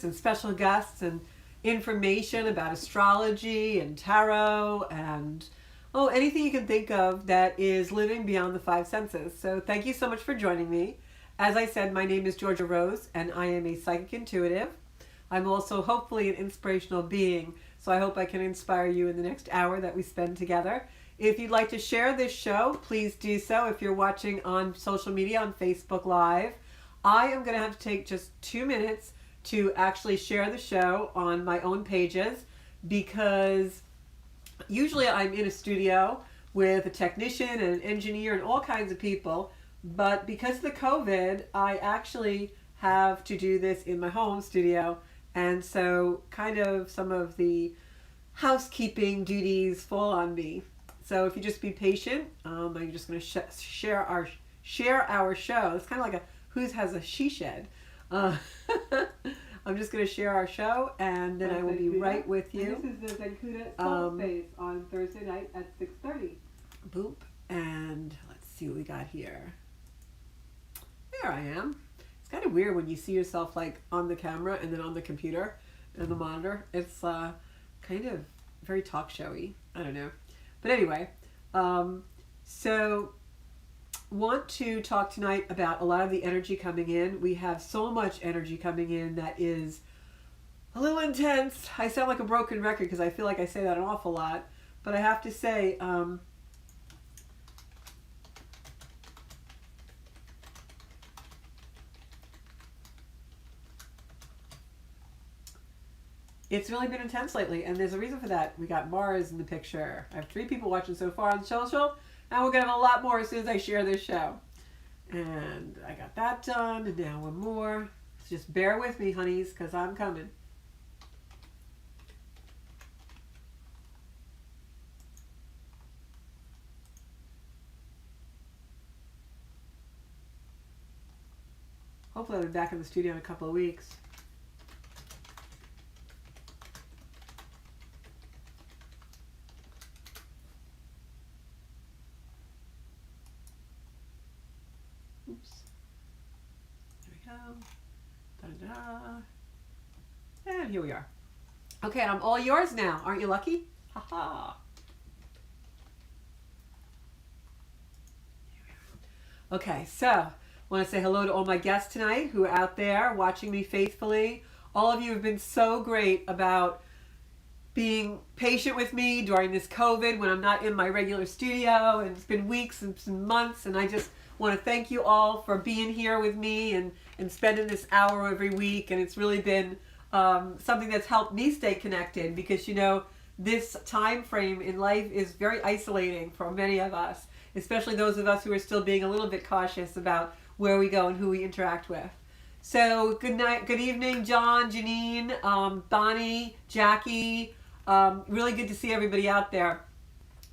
and special guests and information about astrology and tarot and anything you can think of that is living beyond the five senses. So thank you so much for joining me. As I said, my name is Georgia Rose and I am a psychic intuitive. I'm also hopefully an inspirational being, so I hope I can inspire you in the next hour that we spend together. If you'd like to share this show, please do so. If you're watching on social media, on Facebook Live, I am going to have to take just 2 minutes to actually share the show on my own pages, because usually I'm in a studio with a technician and an engineer and all kinds of people, but because of the COVID, I actually have to do this in my home studio, and so kind of some of the housekeeping duties fall on me. So if you just be patient, I'm just going to share our show. It's kind of like a who has a she shed. I'm just going to share our show, and then I will be right with you. And this is the Zancuda Soul Space on Thursday night at 6:30. Boop. And let's see what we got here. There I am. It's kind of weird when you see yourself like on the camera and then on the computer and the monitor. It's kind of very talk showy. I don't know. But anyway, so want to talk tonight about a lot of the energy coming in. We have so much energy coming in that is a little intense. I sound like a broken record because I feel like I say that an awful lot. But I have to say, it's really been intense lately, and there's a reason for that. We got Mars in the picture. I have 3 people watching so far on social, and we're going to have a lot more as soon as I share this show. And I got that done, and now one more. So just bear with me, honeys, because I'm coming. Hopefully I'll be back in the studio in a couple of weeks. Oops. There we go. Da-da-da. And here we are. Okay, I'm all yours now. Aren't you lucky? Ha-ha. Okay, so I want to say hello to all my guests tonight who are out there watching me faithfully. All of you have been so great about being patient with me during this COVID when I'm not in my regular studio, and it's been weeks and some months, and I just want to thank you all for being here with me and spending this hour every week. And it's really been something that's helped me stay connected, because, you know, this time frame in life is very isolating for many of us, especially those of us who are still being a little bit cautious about where we go and who we interact with. So good night, good evening, John, Janine, Bonnie, Jackie. Really good to see everybody out there.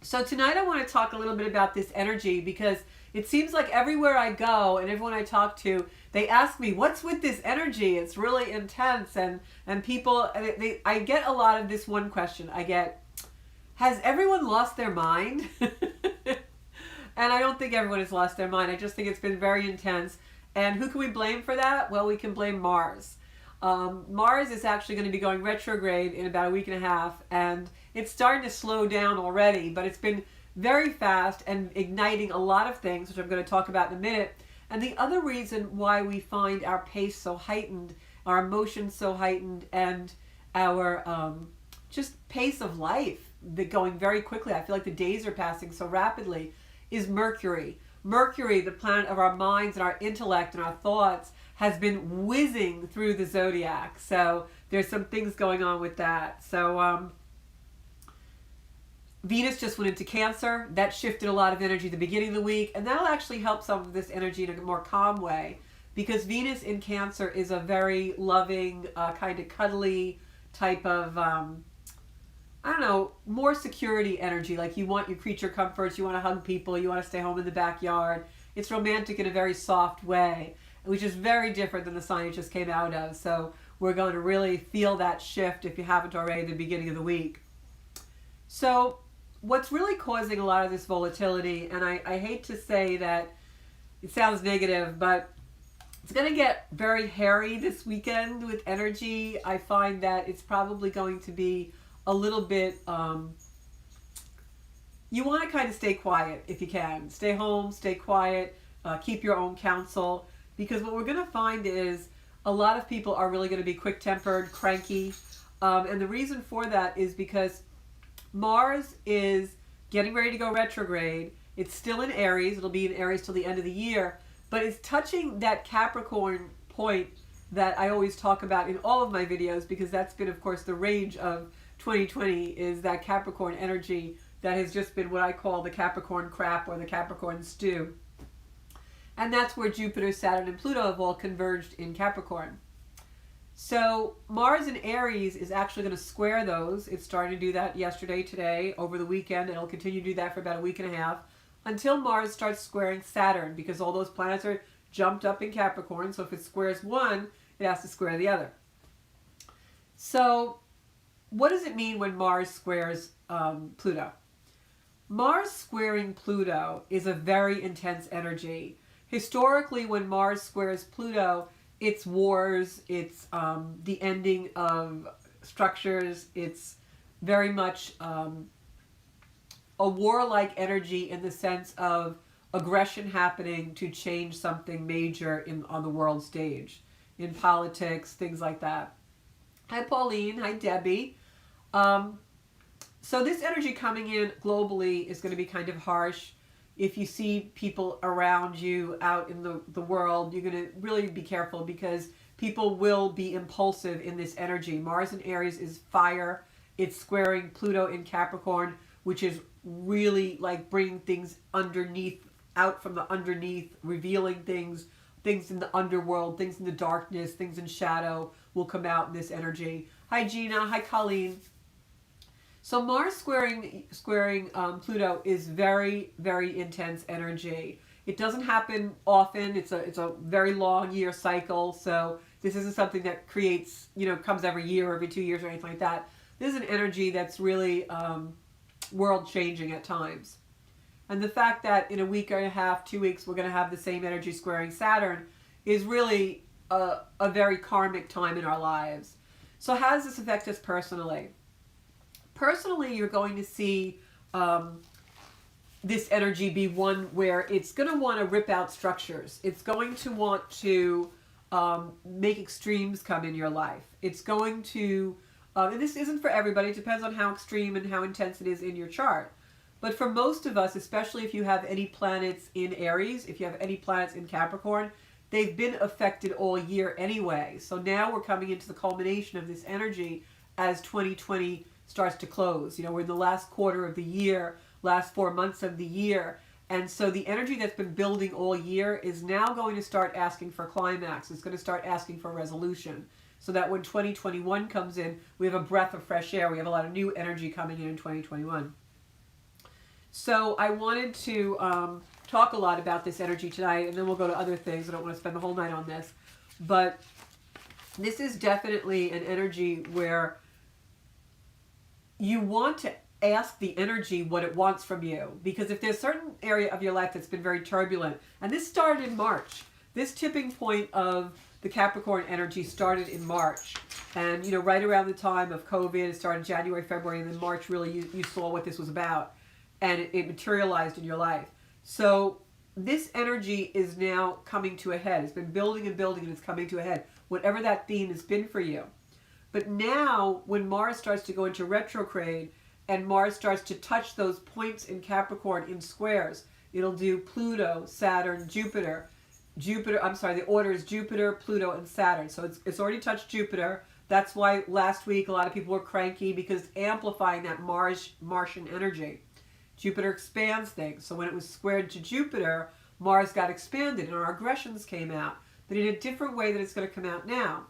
So tonight I want to talk a little bit about this energy, because it seems like everywhere I go and everyone I talk to, they ask me, what's with this energy? It's really intense. And people, I get a lot of this one question. I get, has everyone lost their mind? And I don't think everyone has lost their mind. I just think it's been very intense. And who can we blame for that? Well, we can blame Mars. Mars is actually going to be going retrograde in about a week and a half, and it's starting to slow down already, but it's been very fast and igniting a lot of things, which I'm going to talk about in a minute. And the other reason why we find our pace so heightened, our emotions so heightened, and our just pace of life going very quickly, I feel like the days are passing so rapidly, is Mercury. Mercury, the planet of our minds and our intellect and our thoughts, has been whizzing through the zodiac. So there's some things going on with that. So Venus just went into Cancer. That shifted a lot of energy at the beginning of the week, and that'll actually help some of this energy in a more calm way, because Venus in Cancer is a very loving, kind of cuddly type of, I don't know, more security energy. Like, you want your creature comforts, you want to hug people, you want to stay home in the backyard. It's romantic in a very soft way, which is very different than the sign it just came out of. So we're going to really feel that shift, if you haven't already, at the beginning of the week. So what's really causing a lot of this volatility, and I hate to say that it sounds negative, but It's going to get very hairy this weekend with energy. I find that it's probably going to be a little bit, you want to kind of stay quiet if you can. Stay home, stay quiet, keep your own counsel. Because what we're going to find is a lot of people are really going to be quick-tempered, cranky. And the reason for that is because Mars is getting ready to go retrograde. It's still in Aries. It'll be in Aries till the end of the year. But it's touching that Capricorn point that I always talk about in all of my videos, because that's been, of course, the rage of 2020, is that Capricorn energy that has just been what I call the Capricorn crap or the Capricorn stew. And that's where Jupiter, Saturn, and Pluto have all converged in Capricorn. So Mars in Aries is actually going to square those. It's starting to do that yesterday, today, over the weekend, and it'll continue to do that for about a week and a half, until Mars starts squaring Saturn, because all those planets are jumped up in Capricorn. So if it squares one, it has to square the other. So what does it mean when Mars squares Pluto? Mars squaring Pluto is a very intense energy. Historically, when Mars squares Pluto, it's wars, it's the ending of structures, it's very much a warlike energy in the sense of aggression happening to change something major on the world stage, in politics, things like that. Hi Pauline, hi Debbie. So this energy coming in globally is going to be kind of harsh. If you see people around you out in the world, you're going to really be careful, because people will be impulsive in this energy. Mars in Aries is fire. It's squaring Pluto in Capricorn, which is really like bringing things underneath, out from the underneath, revealing things in the underworld, things in the darkness, things in shadow will come out in this energy. Hi Gina, hi Colleen. So Mars squaring Pluto is very, very intense energy. It doesn't happen often. It's a very long year cycle. So this isn't something that creates, comes every year or every 2 years or anything like that. This is an energy that's really world changing at times. And the fact that in a week and a half, 2 weeks, we're going to have the same energy squaring Saturn is really a very karmic time in our lives. So how does this affect us personally? Personally, you're going to see this energy be one where it's going to want to rip out structures. It's going to want to make extremes come in your life. It's going to, and this isn't for everybody, it depends on how extreme and how intense it is in your chart. But for most of us, especially if you have any planets in Aries, if you have any planets in Capricorn, they've been affected all year anyway. So now we're coming into the culmination of this energy as 2020 starts to close. We're in the last quarter of the year, last 4 months of the year. And so the energy that's been building all year is now going to start asking for climax. It's going to start asking for resolution. So that when 2021 comes in, we have a breath of fresh air. We have a lot of new energy coming in 2021. So I wanted to talk a lot about this energy tonight, and then we'll go to other things. I don't want to spend the whole night on this. But this is definitely an energy where you want to ask the energy what it wants from you. Because if there's a certain area of your life that's been very turbulent, and this started in March, this tipping point of the Capricorn energy started in March. And, right around the time of COVID, it started January, February, and then March, really, you saw what this was about. And it materialized in your life. So this energy is now coming to a head. It's been building and building, and it's coming to a head. Whatever that theme has been for you. But now, when Mars starts to go into retrograde, and Mars starts to touch those points in Capricorn in squares, it'll do Pluto, Saturn, Jupiter. The order is Jupiter, Pluto, and Saturn. So it's already touched Jupiter. That's why last week a lot of people were cranky, because it's amplifying that Martian energy. Jupiter expands things. So when it was squared to Jupiter, Mars got expanded and our aggressions came out. But in a different way that it's going to come out now.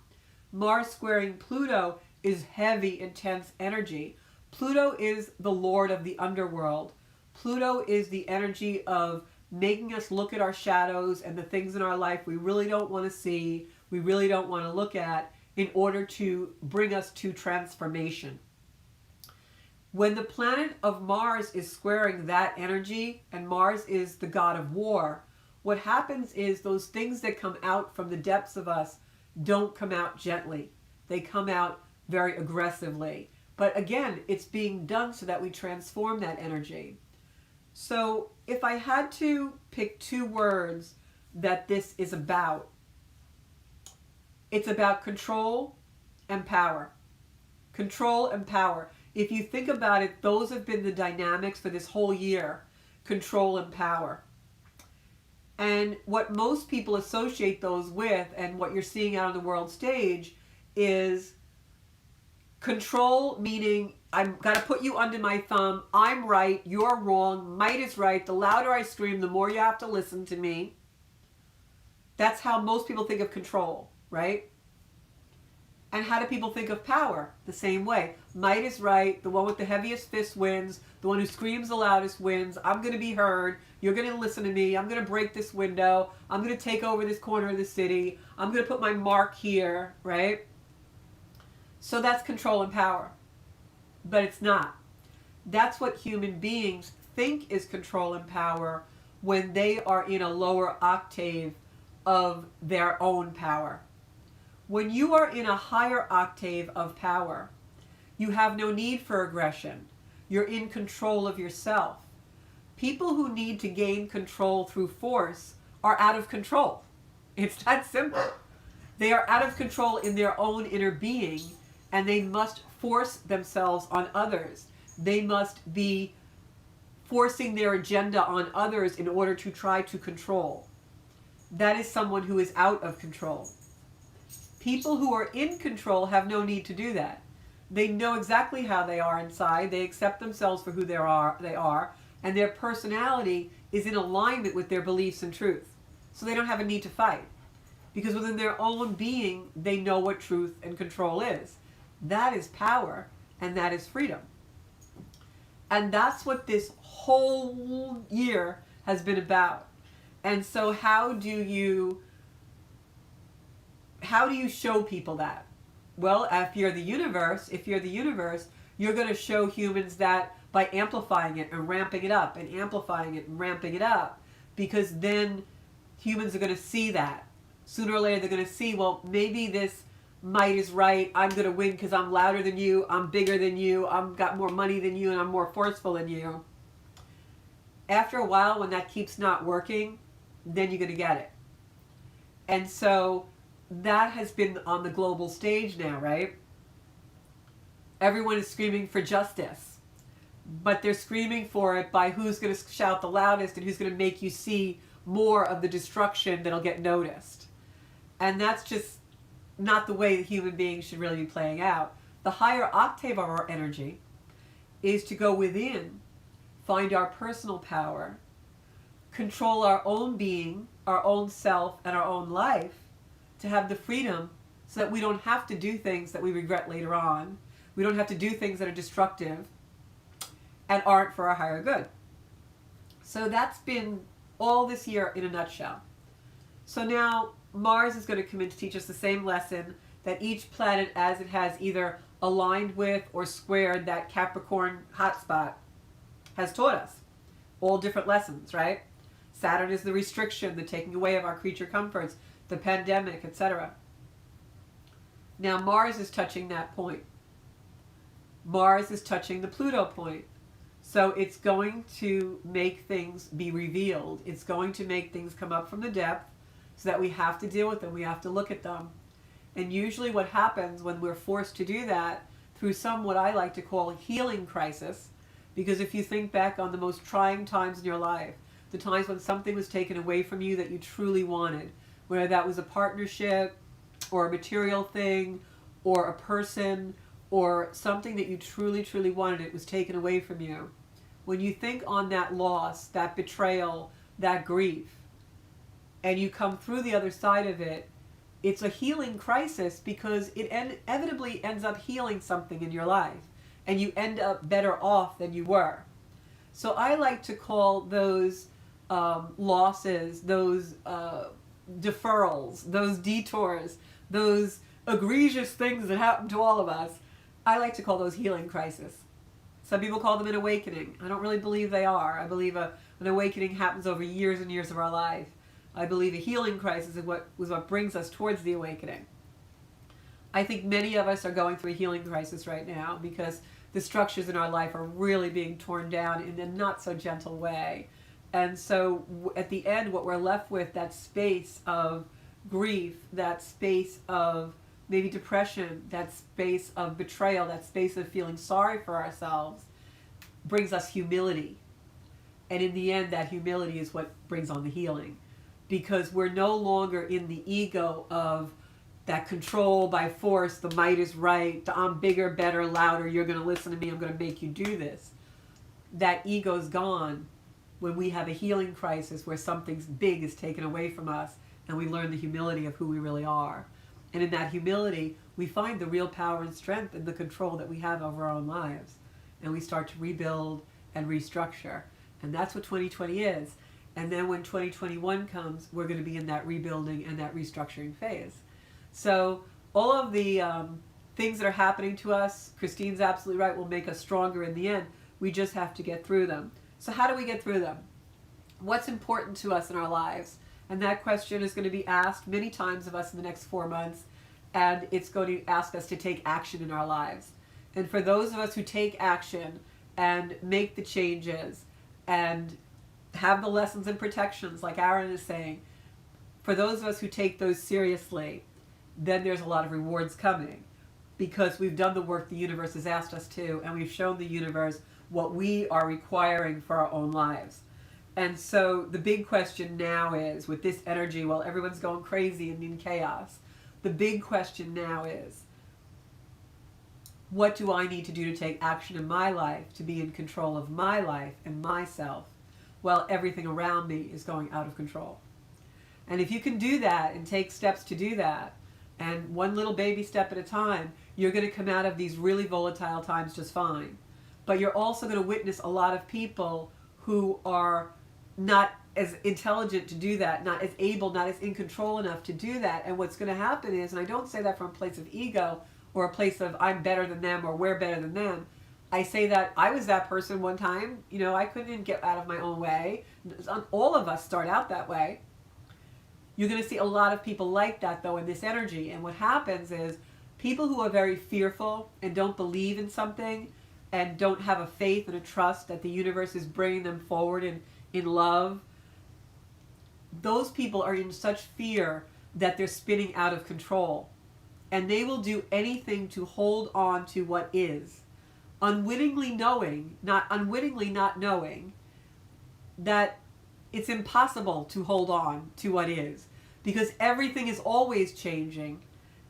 Mars squaring Pluto is heavy, intense energy. Pluto is the lord of the underworld. Pluto is the energy of making us look at our shadows and the things in our life we really don't want to see, we really don't want to look at, in order to bring us to transformation. When the planet of Mars is squaring that energy, and Mars is the god of war, what happens is those things that come out from the depths of us don't come out gently. They come out very aggressively. But again, it's being done so that we transform that energy. So if I had to pick two words that this is about, it's about control and power. Control and power. If you think about it, those have been the dynamics for this whole year. Control and power. And what most people associate those with, and what you're seeing out on the world stage, is control, meaning I've got to put you under my thumb. I'm right, you're wrong, might is right. The louder I scream, the more you have to listen to me. That's how most people think of control, right? And how do people think of power? The same way. Might is right, the one with the heaviest fist wins, the one who screams the loudest wins. I'm going to be heard, you're going to listen to me, I'm going to break this window, I'm going to take over this corner of the city, I'm going to put my mark here, right? So that's control and power. But it's not. That's what human beings think is control and power when they are in a lower octave of their own power. When you are in a higher octave of power, you have no need for aggression. You're in control of yourself. People who need to gain control through force are out of control. It's that simple. They are out of control in their own inner being, and they must force themselves on others. They must be forcing their agenda on others in order to try to control. That is someone who is out of control. People who are in control have no need to do that. They know exactly how they are inside. They accept themselves for who they are, and their personality is in alignment with their beliefs and truth. So they don't have a need to fight. Because within their own being, they know what truth and control is. That is power, and that is freedom. And that's what this whole year has been about. And so how do you show people that? Well, if you're the universe, you're going to show humans that by amplifying it and ramping it up and amplifying it and ramping it up, because then humans are going to see that. Sooner or later, they're going to see, well, maybe this might is right. I'm going to win because I'm louder than you. I'm bigger than you. I've got more money than you, and I'm more forceful than you. After a while, when that keeps not working, then you're going to get it. And so that has been on the global stage now, right? Everyone is screaming for justice, but they're screaming for it by who's going to shout the loudest and who's going to make you see more of the destruction that'll get noticed. And that's just not the way that human beings should really be playing out. The higher octave of our energy is to go within, find our personal power, control our own being, our own self, and our own life, to have the freedom so that we don't have to do things that we regret later on. We don't have to do things that are destructive and aren't for our higher good. So that's been all this year in a nutshell. So now Mars is going to come in to teach us the same lesson that each planet, as it has either aligned with or squared that Capricorn hotspot, has taught us. All different lessons, right? Saturn is the restriction, the taking away of our creature comforts, the pandemic, etc. Now Mars is touching that point. Mars is touching the Pluto point. So it's going to make things be revealed. It's going to make things come up from the depth so that we have to deal with them. We have to look at them. And usually what happens when we're forced to do that through some what I like to call healing crisis, because if you think back on the most trying times in your life, the times when something was taken away from you that you truly wanted, whether that was a partnership or a material thing or a person or something that you truly, truly wanted, it was taken away from you. When you think on that loss, that betrayal, that grief, and you come through the other side of it, it's a healing crisis because it inevitably ends up healing something in your life, and you end up better off than you were. So I like to call those losses, those deferrals, those detours, those egregious things that happen to all of us, I like to call those healing crises. Some people call them an awakening. I don't really believe they are. I believe an awakening happens over years and years of our life. I believe a healing crisis is what brings us towards the awakening. I think many of us are going through a healing crisis right now because the structures in our life are really being torn down in a not so gentle way. And so at the end, what we're left with, that space of grief, that space of maybe depression, that space of betrayal, that space of feeling sorry for ourselves, brings us humility. And in the end, that humility is what brings on the healing. Because we're no longer in the ego of that control by force, the might is right, the I'm bigger, better, louder, you're going to listen to me, I'm going to make you do this. That ego's gone when we have a healing crisis where something big is taken away from us and we learn the humility of who we really are. And in that humility, we find the real power and strength and the control that we have over our own lives. And we start to rebuild and restructure. And that's what 2020 is. And then when 2021 comes, we're going to be in that rebuilding and that restructuring phase. So all of the things that are happening to us, Christine's absolutely right, will make us stronger in the end. We just have to get through them. So how do we get through them? What's important to us in our lives? And that question is going to be asked many times of us in the next 4 months. And it's going to ask us to take action in our lives. And for those of us who take action and make the changes and have the lessons and protections, like Aaron is saying, for those of us who take those seriously, then there's a lot of rewards coming because we've done the work the universe has asked us to, and we've shown the universe what we are requiring for our own lives. And so the big question now is, with this energy, while everyone's going crazy and in chaos, the big question now is, what do I need to do to take action in my life to be in control of my life and myself while everything around me is going out of control? And if you can do that and take steps to do that, and one little baby step at a time, you're going to come out of these really volatile times just fine. But you're also going to witness a lot of people who are not as intelligent to do that, not as able, not as in control enough to do that. And what's going to happen is, and I don't say that from a place of ego or a place of I'm better than them or we're better than them. I say that I was that person one time. You know, I couldn't get out of my own way. All of us start out that way. You're going to see a lot of people like that, though, in this energy. And what happens is people who are very fearful and don't believe in something and don't have a faith and a trust that the universe is bringing them forward in love, those people are in such fear that they're spinning out of control. And they will do anything to hold on to what is, unwittingly not knowing that it's impossible to hold on to what is, because everything is always changing.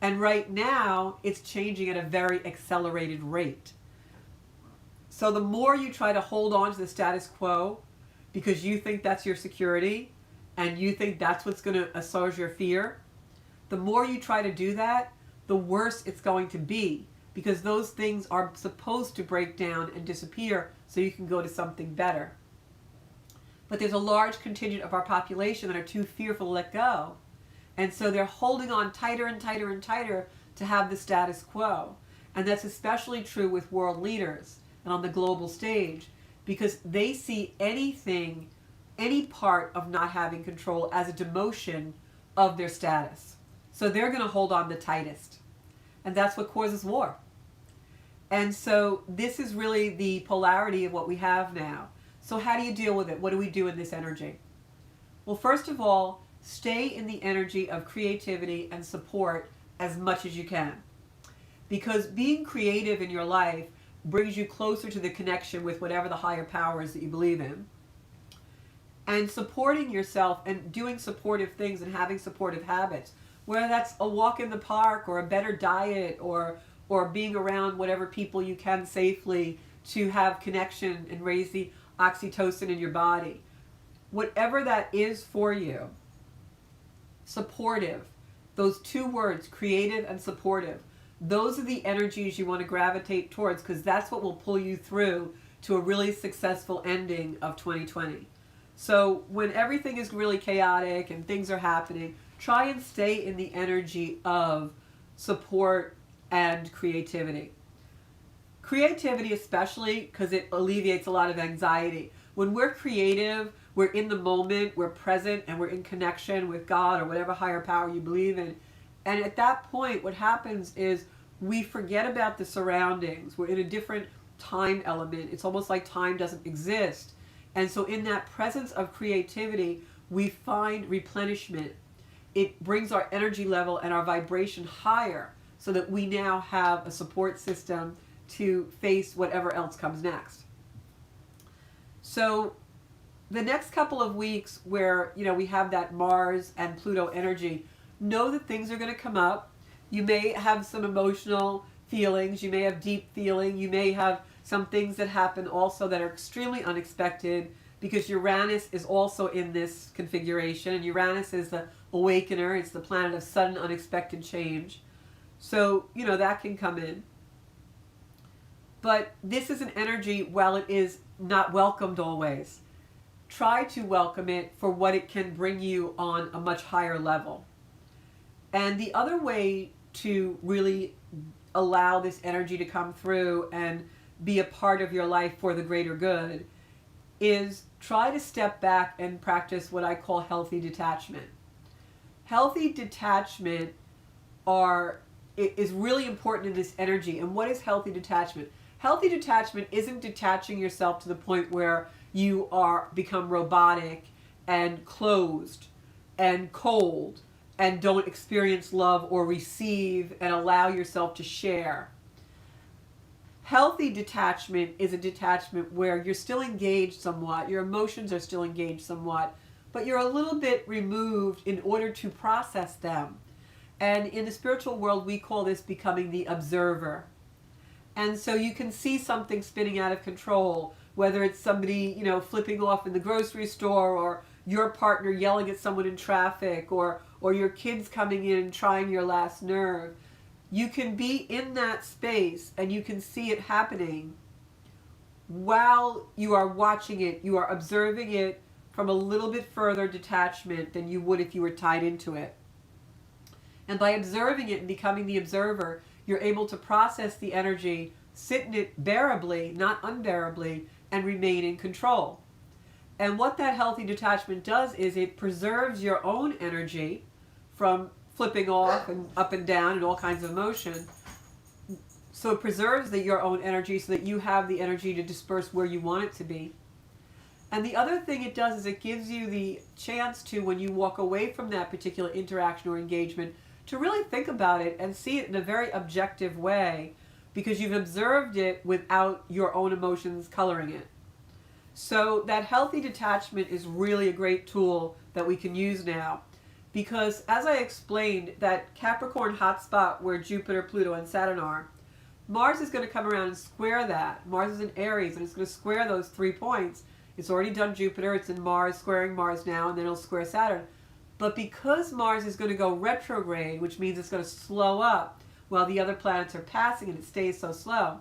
And right now, it's changing at a very accelerated rate. So the more you try to hold on to the status quo, because you think that's your security, and you think that's what's going to assuage your fear, the more you try to do that, the worse it's going to be, because those things are supposed to break down and disappear so you can go to something better. But there's a large contingent of our population that are too fearful to let go. And so they're holding on tighter and tighter and tighter to have the status quo. And that's especially true with world leaders and on the global stage, because they see anything, any part of not having control as a demotion of their status. So they're going to hold on the tightest. And that's what causes war. And so this is really the polarity of what we have now. So how do you deal with it? What do we do in this energy? Well, first of all, stay in the energy of creativity and support as much as you can. Because being creative in your life brings you closer to the connection with whatever the higher power is that you believe in. And supporting yourself and doing supportive things and having supportive habits, whether that's a walk in the park or a better diet or being around whatever people you can safely to have connection and raise the oxytocin in your body. Whatever that is for you, supportive, those two words, creative and supportive, those are the energies you want to gravitate towards, because that's what will pull you through to a really successful ending of 2020. So when everything is really chaotic and things are happening, try and stay in the energy of support and creativity. Creativity especially, because it alleviates a lot of anxiety. When we're creative, we're in the moment, we're present, and we're in connection with God or whatever higher power you believe in. And at that point, what happens is we forget about the surroundings. We're in a different time element. It's almost like time doesn't exist. And so in that presence of creativity, we find replenishment. It brings our energy level and our vibration higher so that we now have a support system to face whatever else comes next. So the next couple of weeks where, we have that Mars and Pluto energy, know that things are going to come up. You may have some emotional feelings. You may have deep feeling. You may have some things that happen also that are extremely unexpected, because Uranus is also in this configuration. And Uranus is the awakener. It's the planet of sudden unexpected change. So, that can come in. But this is an energy, while it is not welcomed always, try to welcome it for what it can bring you on a much higher level. And the other way to really allow this energy to come through and be a part of your life for the greater good is try to step back and practice what I call healthy detachment. Healthy detachment is really important in this energy. And what is healthy detachment? Healthy detachment isn't detaching yourself to the point where you become robotic and closed and cold and don't experience love or receive and allow yourself to share. Healthy detachment is a detachment where you're still engaged somewhat, your emotions are still engaged somewhat, but you're a little bit removed in order to process them. And in the spiritual world, we call this becoming the observer. And so you can see something spinning out of control, whether it's somebody, flipping off in the grocery store, or your partner yelling at someone in traffic, or your kids coming in and trying your last nerve. You can be in that space and you can see it happening while you are watching it. You are observing it from a little bit further detachment than you would if you were tied into it. And by observing it and becoming the observer, you're able to process the energy, sit in it bearably, not unbearably, and remain in control. And what that healthy detachment does is it preserves your own energy from flipping off and up and down and all kinds of emotion. So it preserves your own energy so that you have the energy to disperse where you want it to be. And the other thing it does is it gives you the chance to, when you walk away from that particular interaction or engagement, to really think about it and see it in a very objective way, because you've observed it without your own emotions coloring it. So that healthy detachment is really a great tool that we can use now, because as I explained, that Capricorn hotspot where Jupiter, Pluto, and Saturn are, Mars is going to come around and square that. Mars is in Aries, and it's going to square those 3 points. It's already done Jupiter, it's in Mars, squaring Mars now, and then it'll square Saturn. But because Mars is going to go retrograde, which means it's going to slow up while the other planets are passing and it stays so slow,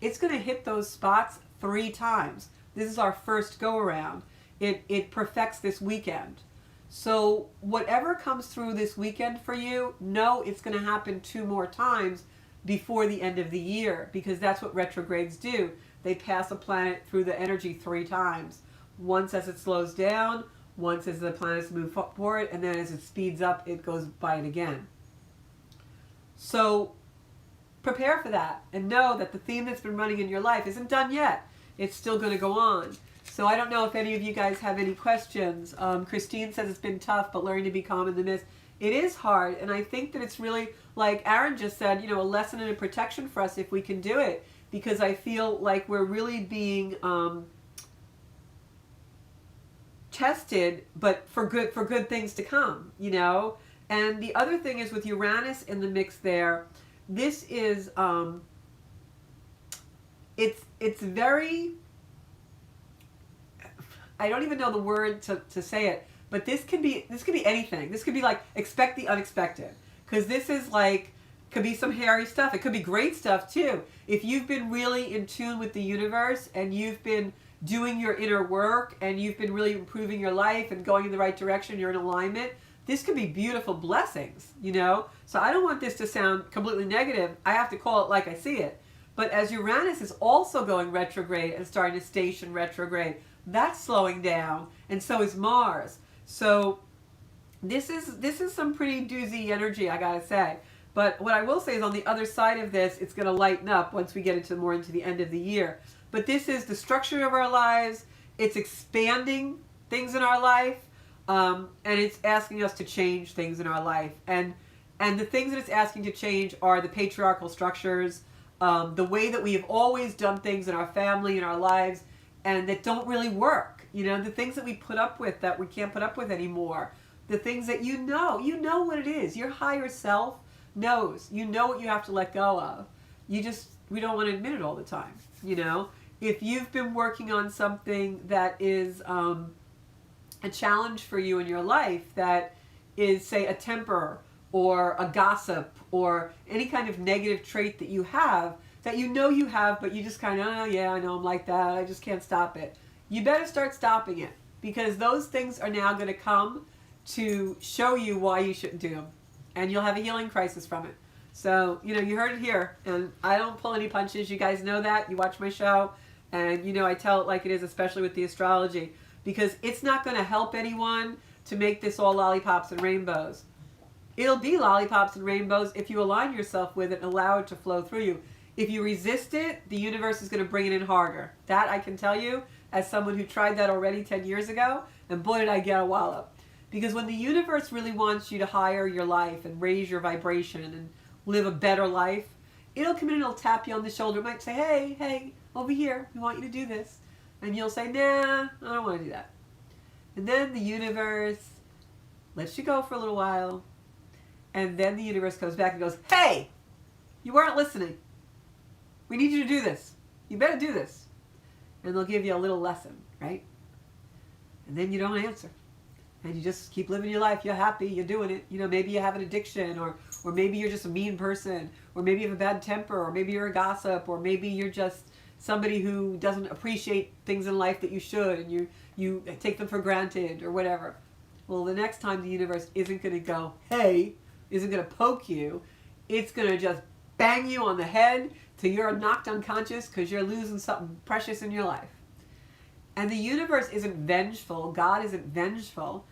it's going to hit those spots 3 times. This is our first go around. It perfects this weekend. So whatever comes through this weekend for you, know it's going to happen 2 more times before the end of the year, because that's what retrogrades do. They pass a planet through the energy 3 times. Once as it slows down, once as the planets move forward, and then as it speeds up, it goes by it again. So prepare for that and know that the theme that's been running in your life isn't done yet. It's still going to go on. So I don't know if any of you guys have any questions. Christine says it's been tough, but learning to be calm in the midst. It is hard, and I think that it's really, like Aaron just said, a lesson and a protection for us if we can do it, because I feel like we're really being tested, but for good things to come, And the other thing is, with Uranus in the mix there, this is it's very, I don't even know the word to say it, but this could be anything. This could be like expect the unexpected, because this is like, could be some hairy stuff. It could be great stuff too. If you've been really in tune with the universe and you've been doing your inner work and you've been really improving your life and going in the right direction, you're in alignment, this could be beautiful blessings, So I don't want this to sound completely negative. I have to call it like I see it. But as Uranus is also going retrograde and starting to station retrograde, that's slowing down, and so is Mars. So this is some pretty doozy energy, I gotta say. But what I will say is, on the other side of this, it's going to lighten up once we get into the end of the year. But this is the structure of our lives. It's expanding things in our life, and it's asking us to change things in our life. And the things that it's asking to change are the patriarchal structures, the way that we have always done things in our family, in our lives, and that don't really work. You know, the things that we put up with that we can't put up with anymore. The things that you know what it is. Your higher self knows. You know what you have to let go of. We don't want to admit it all the time. You know, if you've been working on something that is a challenge for you in your life, that is, say, a temper or a gossip or any kind of negative trait that you have, that you have, but you just kind of, oh yeah, I know I'm like that, I just can't stop it. You better start stopping it, because those things are now going to come to show you why you shouldn't do them. And you'll have a healing crisis from it. So, you know, you heard it here. And I don't pull any punches. You guys know that. You watch my show. And, you know, I tell it like it is, especially with the astrology. Because it's not going to help anyone to make this all lollipops and rainbows. It'll be lollipops and rainbows if you align yourself with it and allow it to flow through you. If you resist it, the universe is going to bring it in harder. That I can tell you, as someone who tried that already 10 years ago. And boy, did I get a wallop. Because when the universe really wants you to higher your life and raise your vibration and live a better life, it'll come in and it'll tap you on the shoulder. It might say, hey, over here, we want you to do this. And you'll say, nah, I don't want to do that. And then the universe lets you go for a little while. And then the universe comes back and goes, hey, you weren't listening. We need you to do this. You better do this. And they'll give you a little lesson, right? And then you don't answer. And you just keep living your life. You're happy. You're doing it. You know, maybe you have an addiction, or maybe you're just a mean person, or maybe you have a bad temper, or maybe you're a gossip, or maybe you're just somebody who doesn't appreciate things in life that you should, and you take them for granted, or whatever. Well, the next time the universe isn't going to go, hey, isn't going to poke you. It's going to just bang you on the head till you're knocked unconscious because you're losing something precious in your life. And the universe isn't vengeful. God isn't vengeful.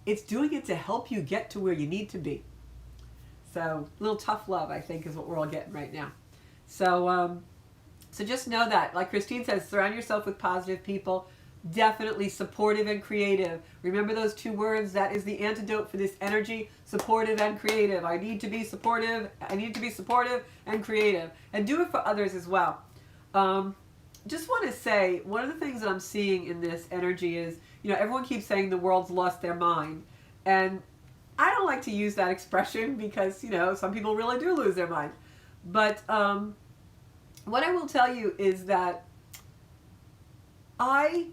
It's doing it to help you get to where you need to be. So, a little tough love, I think, is what we're all getting right now. So just know that, like Christine says, surround yourself with positive people. Definitely supportive and creative. Remember those two words. That is the antidote for this energy. Supportive and creative. I need to be supportive. I need to be supportive and creative. And do it for others as well. Just want to say, one of the things that I'm seeing in this energy is, you know, everyone keeps saying the world's lost their mind. And I don't like to use that expression because, you know, some people really do lose their mind. But what I will tell you is that I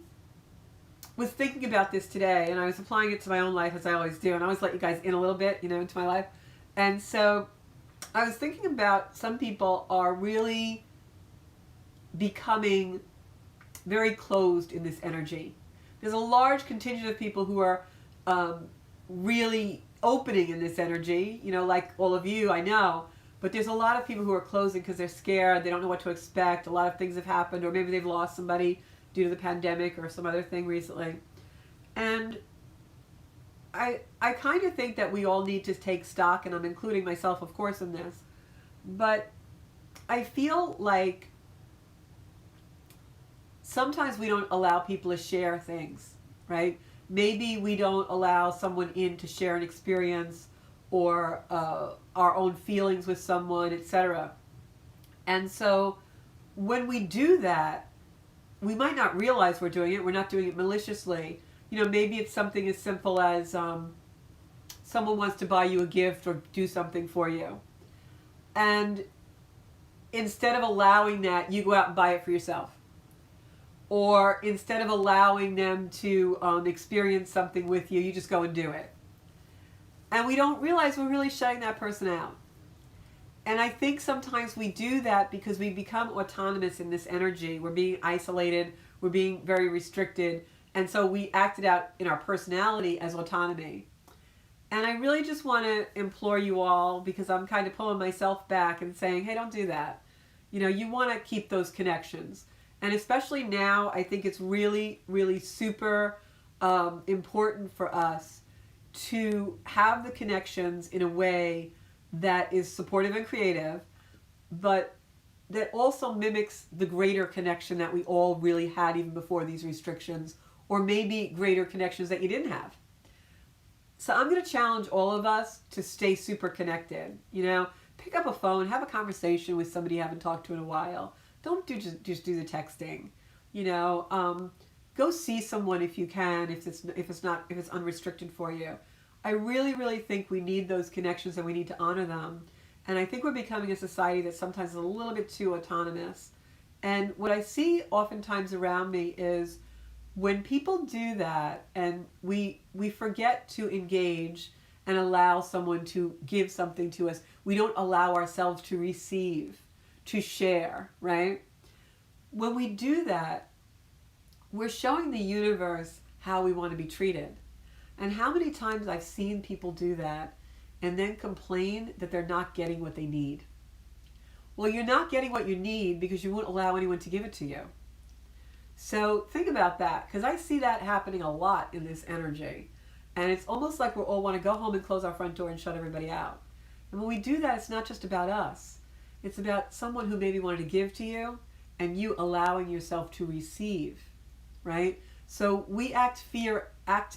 was thinking about this today, and I was applying it to my own life, as I always do. And I always let you guys in a little bit, you know, into my life. And so I was thinking about, some people are really becoming very closed in this energy. There's a large contingent of people who are really opening in this energy, you know, like all of you, I know. But there's a lot of people who are closing because they're scared. They don't know what to expect. A lot of things have happened, or maybe they've lost somebody due to the pandemic or some other thing recently. And I kind of think that we all need to take stock, and I'm including myself, of course, in this. But I feel like sometimes we don't allow people to share things, right? Maybe we don't allow someone in to share an experience, or our own feelings with someone, etc. And so when we do that, we might not realize we're doing it. We're not doing it maliciously. You know, maybe it's something as simple as someone wants to buy you a gift or do something for you. And instead of allowing that, you go out and buy it for yourself. Or instead of allowing them to experience something with you, you just go and do it. And we don't realize we're really shutting that person out. And I think sometimes we do that because we become autonomous in this energy. We're being isolated. We're being very restricted. And so we act it out in our personality as autonomy. And I really just want to implore you all, because I'm kind of pulling myself back and saying, hey, don't do that. You know, you want to keep those connections. And especially now, I think it's really, really super important for us to have the connections in a way that is supportive and creative, but that also mimics the greater connection that we all really had even before these restrictions, or maybe greater connections that you didn't have. So I'm going to challenge all of us to stay super connected. You know, pick up a phone, have a conversation with somebody you haven't talked to in a while. Don't just do the texting. You know, go see someone if you can, if it's unrestricted for you. I really, really think we need those connections and we need to honor them. And I think we're becoming a society that sometimes is a little bit too autonomous. And what I see oftentimes around me is when people do that and we forget to engage and allow someone to give something to us, we don't allow ourselves to receive, to share, right? When we do that, we're showing the universe how we want to be treated. And how many times I've seen people do that and then complain that they're not getting what they need. Well, you're not getting what you need because you won't allow anyone to give it to you. So think about that, because I see that happening a lot in this energy. And it's almost like we all want to go home and close our front door and shut everybody out. And when we do that, it's not just about us. It's about someone who maybe wanted to give to you and you allowing yourself to receive, right? So we act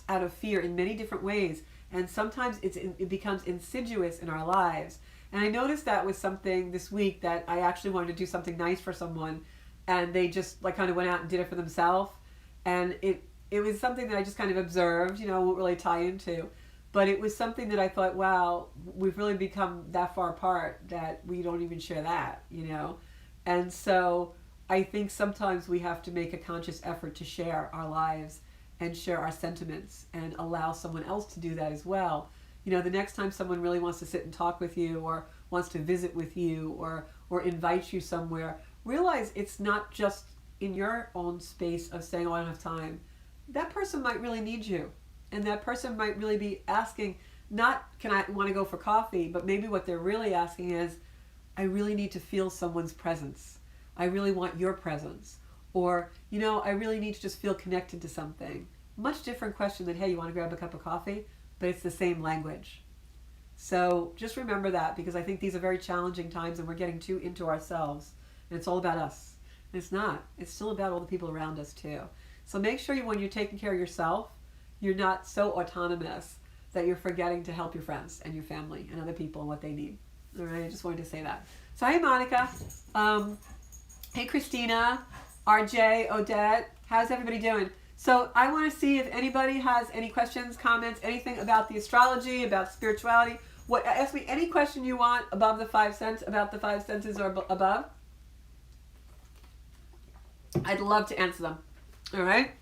out of fear in many different ways. And sometimes it becomes insidious in our lives. And I noticed that with something this week, that I actually wanted to do something nice for someone, and they just like kind of went out and did it for themselves. And it was something that I just kind of observed, you know, won't really tie into. But it was something that I thought, wow, we've really become that far apart that we don't even share that, you know. And so I think sometimes we have to make a conscious effort to share our lives and share our sentiments and allow someone else to do that as well. You know, the next time someone really wants to sit and talk with you or wants to visit with you or invite you somewhere, realize it's not just in your own space of saying, oh, I don't have time. That person might really need you. And that person might really be asking, not, can I want to go for coffee, but maybe what they're really asking is, I really need to feel someone's presence. I really want your presence. Or, you know, I really need to just feel connected to something. Much different question than, hey, you want to grab a cup of coffee? But it's the same language. So just remember that, because I think these are very challenging times and we're getting too into ourselves. And it's all about us. And it's not. It's still about all the people around us too. So make sure when you're taking care of yourself, you're not so autonomous that you're forgetting to help your friends and your family and other people and what they need. All right, I just wanted to say that. So hey, Monica. Hey, Christina. RJ, Odette, how's everybody doing? So I want to see if anybody has any questions, comments, anything about the astrology, about spirituality. Ask me any question you want above the 5 cents, about the 5 senses or above. I'd love to answer them. All right.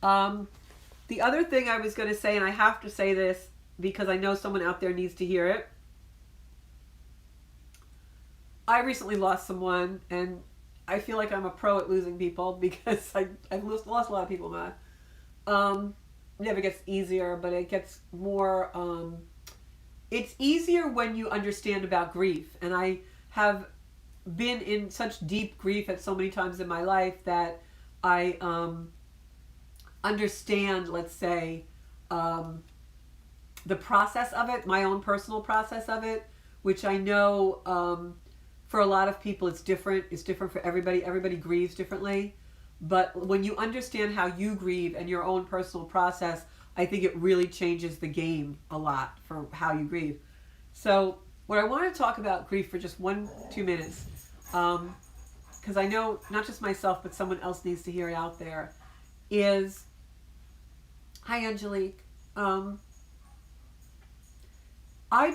The other thing I was going to say, and I have to say this because I know someone out there needs to hear it. I recently lost someone, and I feel like I'm a pro at losing people because I've lost a lot of people, Matt. It never gets easier, but it gets more, it's easier when you understand about grief. And I have been in such deep grief at so many times in my life that I understand, let's say, the process of it, my own personal process of it, which I know for a lot of people it's different. It's different for everybody. Everybody grieves differently. But when you understand how you grieve and your own personal process, I think it really changes the game a lot for how you grieve. So what I want to talk about grief for just 1-2 minutes, because I know not just myself, but someone else needs to hear it out there, is, hi Angelique, I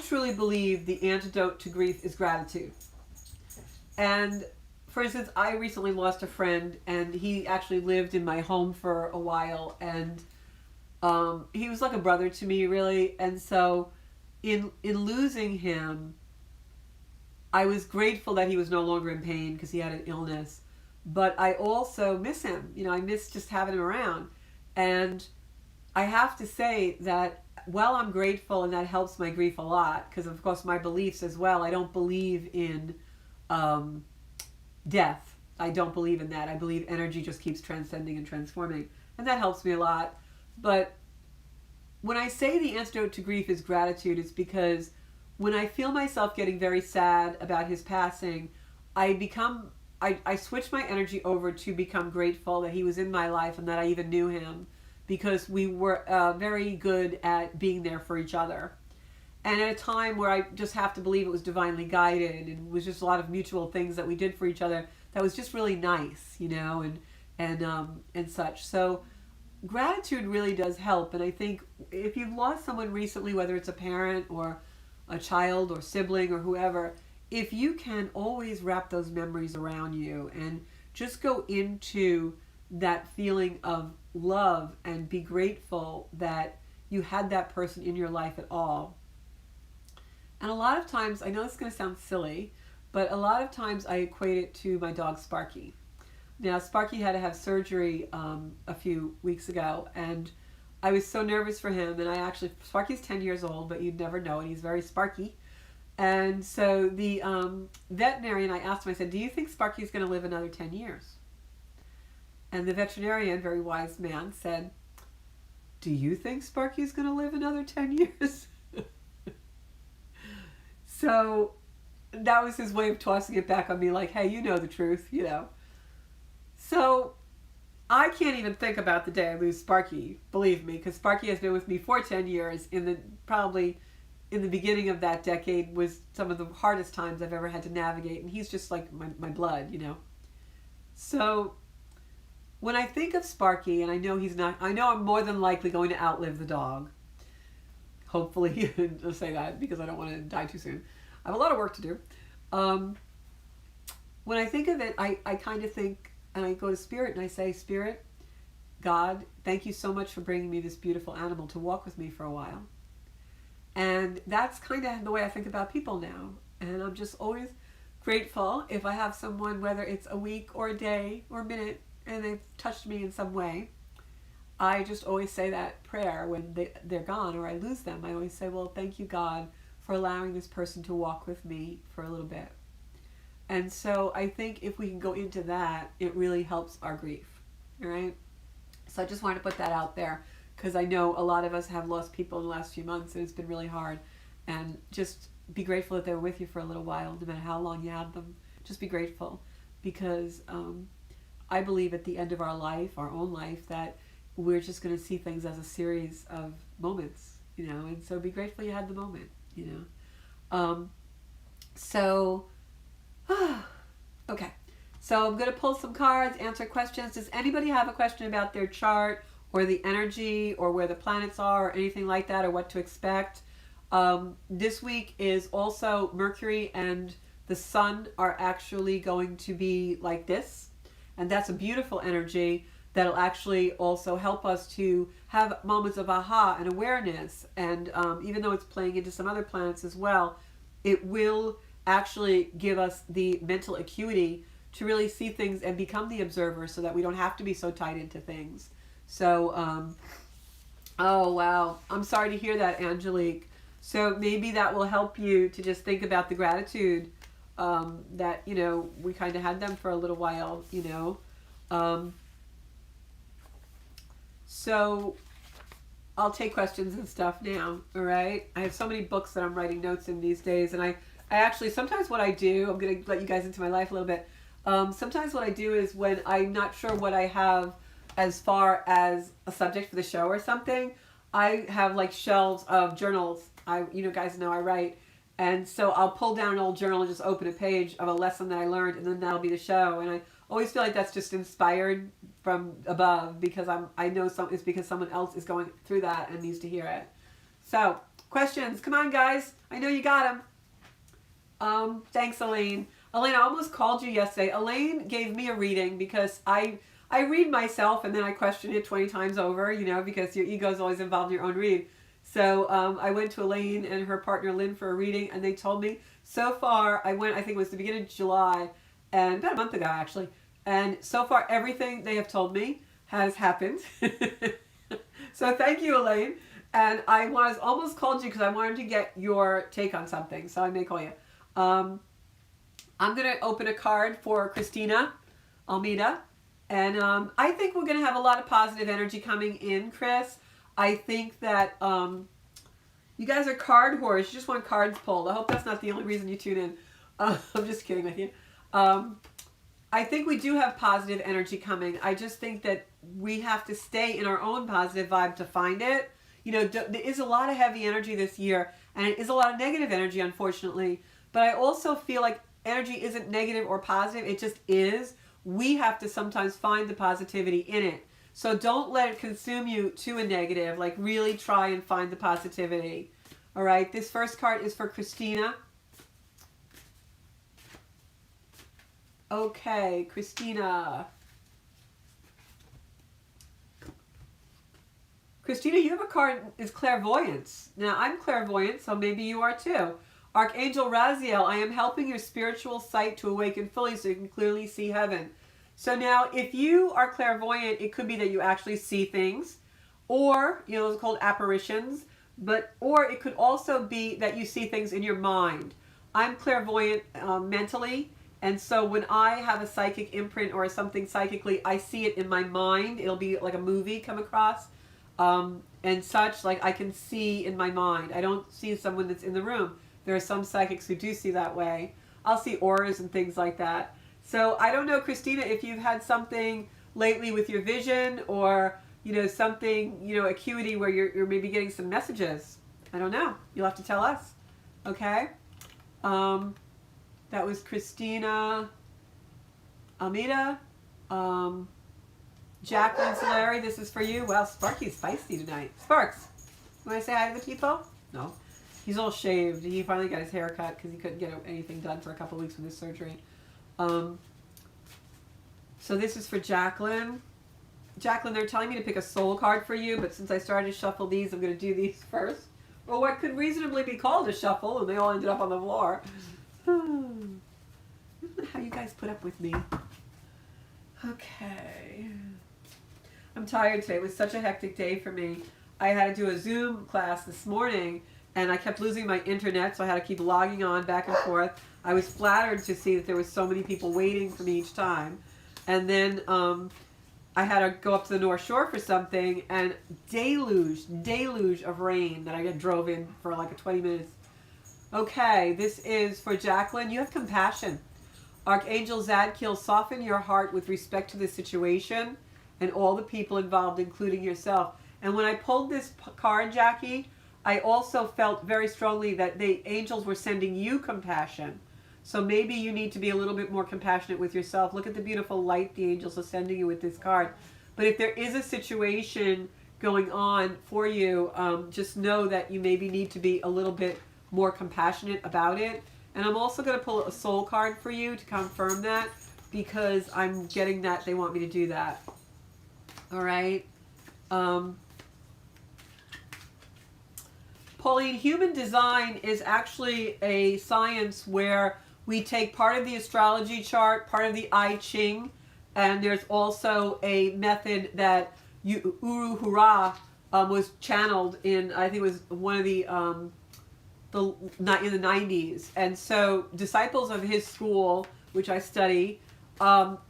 truly believe the antidote to grief is gratitude. And for instance, I recently lost a friend, and he actually lived in my home for a while, and he was like a brother to me, really. And so in losing him, I was grateful that he was no longer in pain because he had an illness, but I also miss him. You know, I miss just having him around. And I have to say that while I'm grateful, and that helps my grief a lot, because of course my beliefs as well, I don't believe in death. I don't believe in that. I believe energy just keeps transcending and transforming, and that helps me a lot. But when I say the antidote to grief is gratitude, it's because when I feel myself getting very sad about his passing, I switch my energy over to become grateful that he was in my life and that I even knew him, because we were very good at being there for each other. And at a time where I just have to believe it was divinely guided, and it was just a lot of mutual things that we did for each other that was just really nice, and such. So gratitude really does help. And I think if you've lost someone recently, whether it's a parent or a child or sibling or whoever, if you can always wrap those memories around you and just go into that feeling of love and be grateful that you had that person in your life at all. And a lot of times, I know this is going to sound silly, but a lot of times I equate it to my dog Sparky. Now, Sparky had to have surgery a few weeks ago, and I was so nervous for him. And Sparky's 10 years old, but you'd never know, and he's very Sparky. And so the veterinarian, I asked him, I said, do you think Sparky's going to live another 10 years? And the veterinarian, very wise man, said, do you think Sparky's going to live another 10 years? So that was his way of tossing it back on me, like, hey, you know the truth, So I can't even think about the day I lose Sparky, believe me, because Sparky has been with me for 10 years. Probably in the beginning of that decade was some of the hardest times I've ever had to navigate, and he's just like my blood, So when I think of Sparky, and I know I'm more than likely going to outlive the dog. Hopefully, I'll say that because I don't want to die too soon. I have a lot of work to do. When I think of it, I kind of think, and I go to Spirit and I say, Spirit, God, thank you so much for bringing me this beautiful animal to walk with me for a while. And that's kind of the way I think about people now. And I'm just always grateful if I have someone, whether it's a week or a day or a minute, and they've touched me in some way. I just always say that prayer when they're gone or I lose them. I always say, well, thank you, God, for allowing this person to walk with me for a little bit. And so I think if we can go into that, it really helps our grief. All right? So I just wanted to put that out there because I know a lot of us have lost people in the last few months and it's been really hard. And just be grateful that they were with you for a little while, no matter how long you had them. Just be grateful because I believe at the end of our life, our own life, that we're just going to see things as a series of moments, and so be grateful you had the moment, Okay, so I'm going to pull some cards, answer questions. Does anybody have a question about their chart or the energy or where the planets are or anything like that or what to expect? This week is also Mercury and the Sun are actually going to be like this, and that's a beautiful energy that'll actually also help us to have moments of aha and awareness. And even though it's playing into some other planets as well, it will actually give us the mental acuity to really see things and become the observer so that we don't have to be so tied into things. So, oh, wow. I'm sorry to hear that, Angelique. So maybe that will help you to just think about the gratitude that, we kind of had them for a little while, So I'll take questions and stuff now, all right? I have so many books that I'm writing notes in these days, and I actually, sometimes what I do, I'm going to let you guys into my life a little bit. Sometimes what I do is when I'm not sure what I have as far as a subject for the show or something, I have like shelves of journals. Guys know I write. And so I'll pull down an old journal and just open a page of a lesson that I learned, and then that'll be the show. And I always feel like that's just inspired from above because I know it's because someone else is going through that and needs to hear it. So, questions. Come on, guys. I know you got them. Thanks, Elaine. Elaine, I almost called you yesterday. Elaine gave me a reading because I read myself and then I question it 20 times over, because your ego is always involved in your own read. So I went to Elaine and her partner Lynn for a reading, and they told me so far, I think it was the beginning of July, and about a month ago actually, and so far everything they have told me has happened. So thank you, Elaine. And I was almost called you because I wanted to get your take on something, so I may call you. I'm going to open a card for Christina. Almeida. And I think we're going to have a lot of positive energy coming in, Chris. I think that you guys are card whores. You just want cards pulled. I hope that's not the only reason you tune in. I'm just kidding with you. I think we do have positive energy coming. I just think that we have to stay in our own positive vibe to find it. You know, there is a lot of heavy energy this year, and it is a lot of negative energy, unfortunately. But I also feel like energy isn't negative or positive. It just is. We have to sometimes find the positivity in it. So don't let it consume you to a negative. Like, really try and find the positivity. All right. This first card is for Christina. Okay, Christina. Christina, you have a card is clairvoyance. Now, I'm clairvoyant, so maybe you are too. Archangel Raziel, I am helping your spiritual sight to awaken fully so you can clearly see heaven. So now, if you are clairvoyant, it could be that you actually see things, or, you know, it's called apparitions, or it could also be that you see things in your mind. I'm clairvoyant mentally, and so when I have a psychic imprint or something psychically, I see it in my mind. It'll be like a movie come across. And such, like I can see in my mind. I don't see someone that's in the room. There are some psychics who do see that way. I'll see auras and things like that. So I don't know, Christina, if you've had something lately with your vision or, you know, something, you know, acuity where you're maybe getting some messages. I don't know. You'll have to tell us. Okay? That was Christina Almeida. Jacqueline Solari, this is for you. Well, Sparky's feisty tonight. Sparks, you want to say hi to the people? No. He's all shaved. He finally got his hair cut because he couldn't get anything done for a couple of weeks with his surgery. So this is for Jacqueline. Jacqueline, they're telling me to pick a soul card for you, but since I started to shuffle these, I'm going to do these first. Or what could reasonably be called a shuffle, and they all ended up on the floor. I don't know how you guys put up with me. Okay. I'm tired today. It was such a hectic day for me. I had to do a Zoom class this morning, and I kept losing my internet, so I had to keep logging on back and forth. I was flattered to see that there was so many people waiting for me each time. And then I had to go up to the North Shore for something, and deluge of rain that I drove in for like 20 minutes. Okay, this is for Jacqueline. You have compassion. Archangel Zadkiel, soften your heart with respect to the situation and all the people involved, including yourself. And when I pulled this card, Jackie, I also felt very strongly that the angels were sending you compassion. So maybe you need to be a little bit more compassionate with yourself. Look at the beautiful light the angels are sending you with this card. But if there is a situation going on for you, just know that you maybe need to be a little bit more compassionate about it. And I'm also going to pull a soul card for you to confirm that, because I'm getting that they want me to do that. All right. Pauline, human design is actually a science where we take part of the astrology chart, part of the I Ching, and there's also a method that Uru Hura was channeled in, I think it was one of the in the 90s. And so disciples of his school, which I study,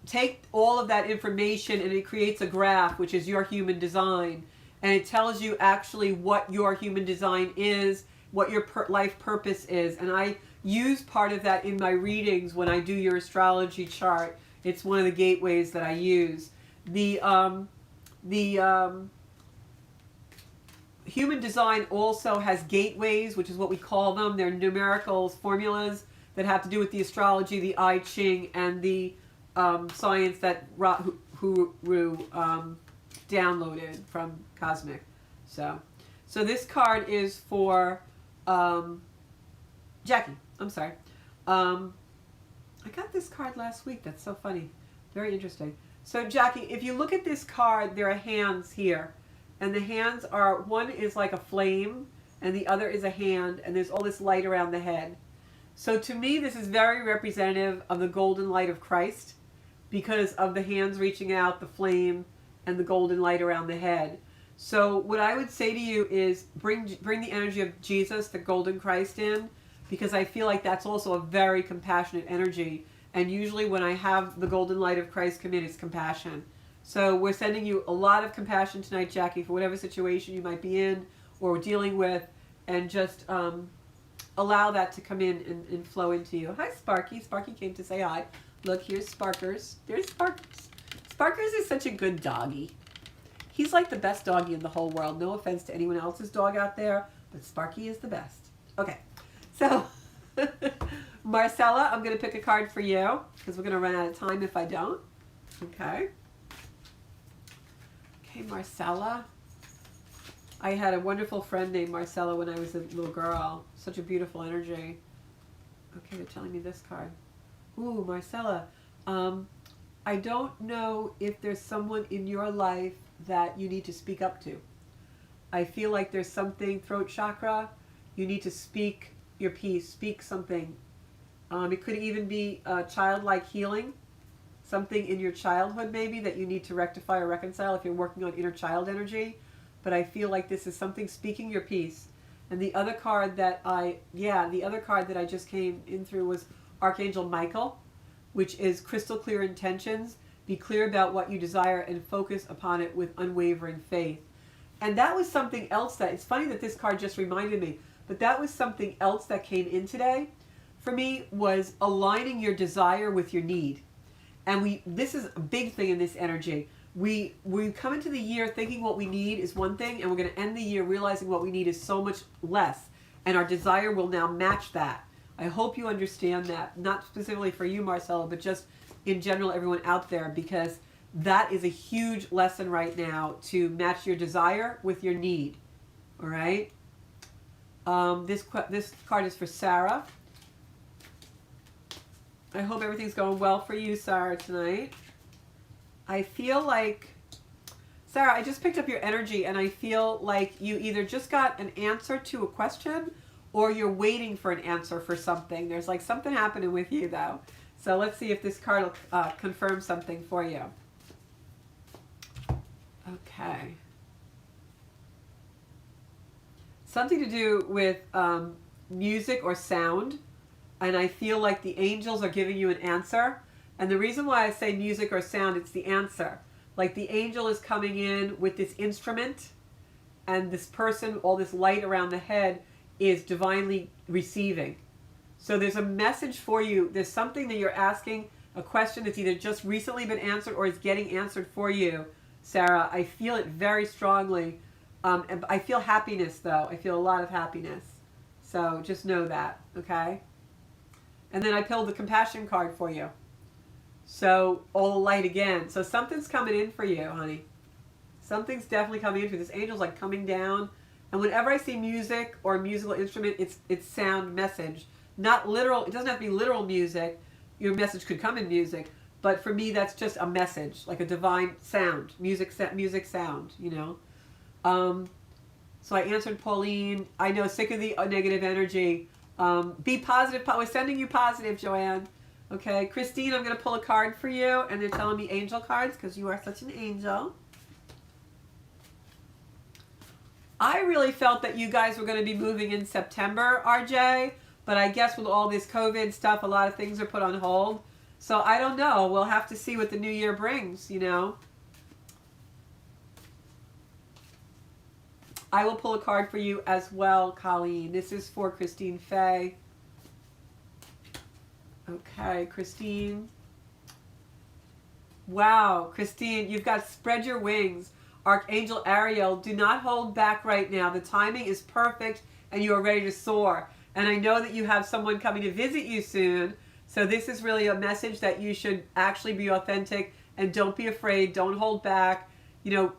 take all of that information and it creates a graph, which is your human design. And it tells you actually what your human design is, what your life purpose is. And I use part of that in my readings when I do your astrology chart. It's one of the gateways that I use. The human design also has gateways, which is what we call them. They're numerical formulas that have to do with the astrology, the I Ching, and the science that Huru downloaded from Cosmic. So this card is for Jackie. I'm sorry. I got this card last week. That's so funny. Very interesting. So Jackie, if you look at this card, there are hands here. And the hands are, one is like a flame, and the other is a hand, and there's all this light around the head. So to me, this is very representative of the golden light of Christ, because of the hands reaching out, the flame, and the golden light around the head. So what I would say to you is bring the energy of Jesus, the golden Christ, in, because I feel like that's also a very compassionate energy. And usually when I have the golden light of Christ come in, it's compassion. So we're sending you a lot of compassion tonight, Jackie, for whatever situation you might be in or dealing with, and just allow that to come in and flow into you. Hi, Sparky. Sparky came to say hi. Look, here's Sparkers. There's Sparkers. Sparkers is such a good doggy. He's like the best doggy in the whole world. No offense to anyone else's dog out there, but Sparky is the best. Okay, so Marcella, I'm going to pick a card for you because we're going to run out of time if I don't. Okay. Okay, Marcella. I had a wonderful friend named Marcella when I was a little girl. Such a beautiful energy. Okay, they're telling me this card. Ooh, Marcella. I don't know if there's someone in your life that you need to speak up to. I feel like there's something, throat chakra, you need to speak your piece, speak something. It could even be a childlike healing, something in your childhood maybe that you need to rectify or reconcile if you're working on inner child energy. But I feel like this is something speaking your piece. And the other card that I just came in through was Archangel Michael, which is crystal clear intentions. Be clear about what you desire and focus upon it with unwavering faith. And that was something else that, it's funny that this card just reminded me, but that was something else that came in today for me, was aligning your desire with your need. And this is a big thing in this energy. We come into the year thinking what we need is one thing, and we're going to end the year realizing what we need is so much less. And our desire will now match that. I hope you understand that, not specifically for you, Marcella, but just in general, everyone out there, because that is a huge lesson right now, to match your desire with your need. All right? This card is for Sarah. I hope everything's going well for you, Sarah, tonight. I feel like, Sarah, I just picked up your energy, and I feel like you either just got an answer to a question or you're waiting for an answer for something. There's like something happening with you, though. So let's see if this card will confirm something for you. Okay. Something to do with music or sound. And I feel like the angels are giving you an answer. And the reason why I say music or sound, it's the answer. Like the angel is coming in with this instrument, and this person, all this light around the head, is divinely receiving. So there's a message for you. There's something that you're asking, a question that's either just recently been answered or is getting answered for you, Sarah. I feel it very strongly. And I feel happiness, though. I feel a lot of happiness. So just know that, okay? And then I pulled the compassion card for you. So all light again. So something's coming in for you, honey. Something's definitely coming in for you. This angel's like coming down. And whenever I see music or a musical instrument, it's sound message. Not literal. It doesn't have to be literal music. Your message could come in music. But for me, that's just a message, like a divine sound. Music sound, you know. So I answered Pauline. I know, sick of the negative energy. Be positive. We're sending you positive, Joanne. Okay, Christine, I'm going to pull a card for you, and they're telling me angel cards because you are such an angel. I really felt that you guys were going to be moving in September, RJ, but I guess with all this COVID stuff, a lot of things are put on hold. So I don't know. We'll have to see what the new year brings, you know. I will pull a card for you as well, Colleen. This is for Christine Fay. Okay, Christine. Wow, Christine, you've got spread your wings. Archangel Ariel, do not hold back right now. The timing is perfect and you are ready to soar. And I know that you have someone coming to visit you soon. So this is really a message that you should actually be authentic and don't be afraid. Don't hold back. You know,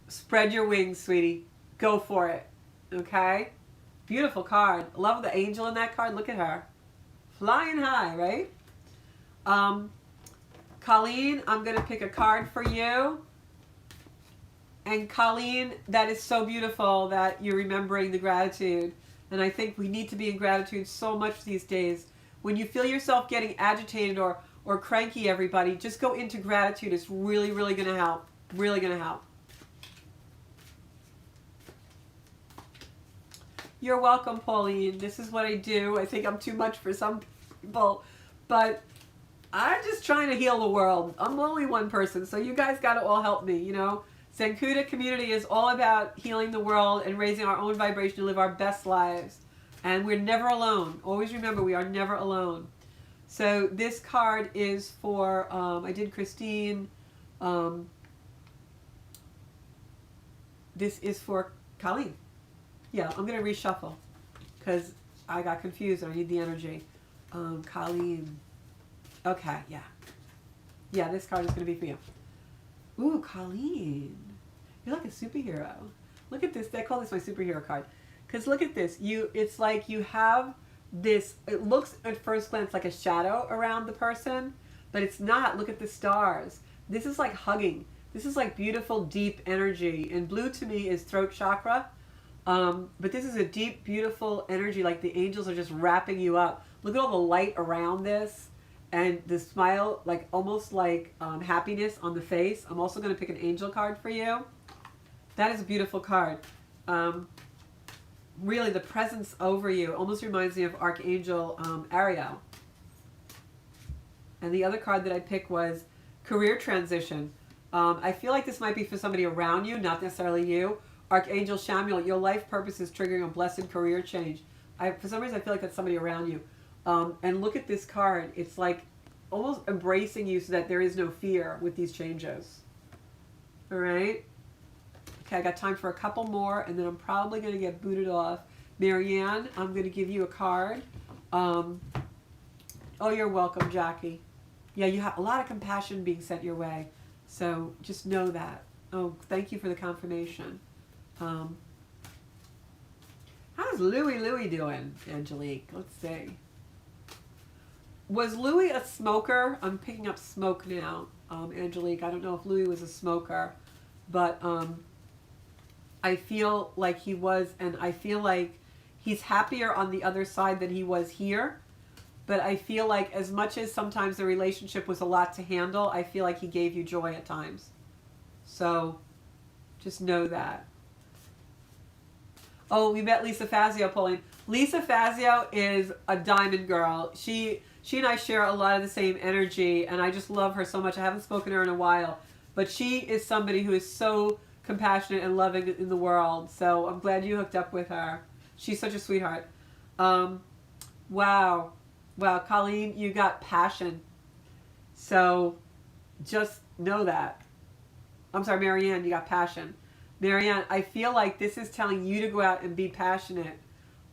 spread your wings, sweetie. Go for it. Okay? Beautiful card. Love the angel in that card. Look at her. Flying high, right? Colleen, I'm going to pick a card for you. And Colleen, that is so beautiful that you're remembering the gratitude. And I think we need to be in gratitude so much these days. When you feel yourself getting agitated or cranky, everybody, just go into gratitude. It's really, really going to help. Really going to help. You're welcome, Pauline. This is what I do. I think I'm too much for some people. But I'm just trying to heal the world. I'm only one person, so you guys got to all help me, you know? Sankuda community is all about healing the world and raising our own vibration to live our best lives. And we're never alone. Always remember, we are never alone. So this card is for, I did Christine. This is for Colleen. Yeah, I'm going to reshuffle because I got confused and I need the energy. Colleen. Okay, yeah. Yeah, this card is going to be for you. Ooh, Colleen. You're like a superhero. Look at this. They call this my superhero card. Because look at this. It's like you have this, it looks at first glance like a shadow around the person, but it's not. Look at the stars. This is like hugging. This is like beautiful, deep energy. And blue to me is throat chakra. But this is a deep, beautiful energy, like the angels are just wrapping you up. Look at all the light around this. And the smile, like almost like happiness on the face. I'm also going to pick an angel card for you. That is a beautiful card. Really, the presence over you almost reminds me of Archangel Ariel. And the other card that I picked was career transition. I feel like this might be for somebody around you, not necessarily you. Archangel Samuel, your life purpose is triggering a blessed career change. For some reason, I feel like that's somebody around you. And look at this card. It's like almost embracing you so that there is no fear with these changes. All right? Okay, I got time for a couple more, and then I'm probably going to get booted off. Marianne, I'm going to give you a card. Oh, you're welcome, Jackie. Yeah, you have a lot of compassion being sent your way. So just know that. Oh, thank you for the confirmation. How's Louie doing, Angelique? Let's see. Was Louie a smoker? I'm picking up smoke now, Angelique. I don't know if Louie was a smoker, but I feel like he was, and I feel like he's happier on the other side than he was here. But I feel like as much as sometimes the relationship was a lot to handle, I feel like he gave you joy at times. So just know that. Oh, we met Lisa Fazio, Pauline. Lisa Fazio is a diamond girl. She and I share a lot of the same energy, and I just love her so much. I haven't spoken to her in a while. But she is somebody who is so compassionate and loving in the world. So I'm glad you hooked up with her. She's such a sweetheart. Wow. Wow, Colleen, you got passion. So just know that. I'm sorry, Marianne, you got passion. Marianne, I feel like this is telling you to go out and be passionate.